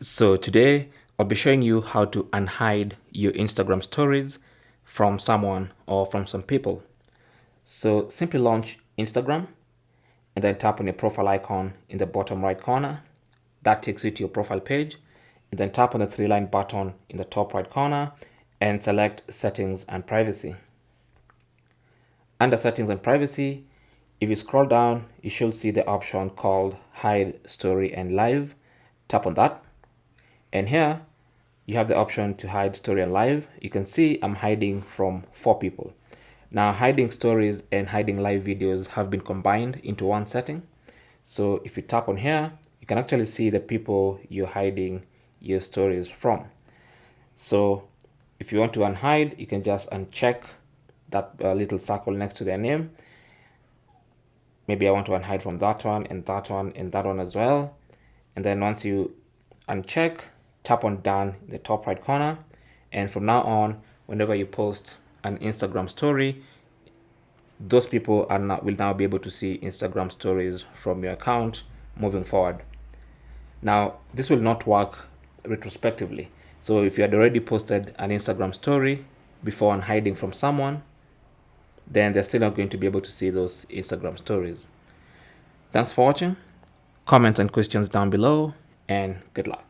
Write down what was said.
So today I'll be showing you how to unhide your Instagram stories from someone or from some people. So simply launch Instagram and then tap on your profile icon in the bottom right corner. That takes you to your profile page, and then tap on the three-line button in the top right corner and select settings and privacy. Under settings and privacy, if you scroll down, you should see the option called hide story and live. Tap on that. And here you have the option to hide story and live. You can see I'm hiding from 4 people. Now hiding stories and hiding live videos have been combined into one setting. So if you tap on here, you can actually see the people you're hiding your stories from. So if you want to unhide, you can just uncheck that little circle next to their name. Maybe I want to unhide from that one and that one and that one as well. And then once you uncheck, tap on done in the top right corner. And from now on, whenever you post an Instagram story, those people will now be able to see Instagram stories from your account moving forward. Now, this will not work retrospectively. So if you had already posted an Instagram story before unhiding from someone, then they're still not going to be able to see those Instagram stories. Thanks for watching. Comments and questions down below, and good luck.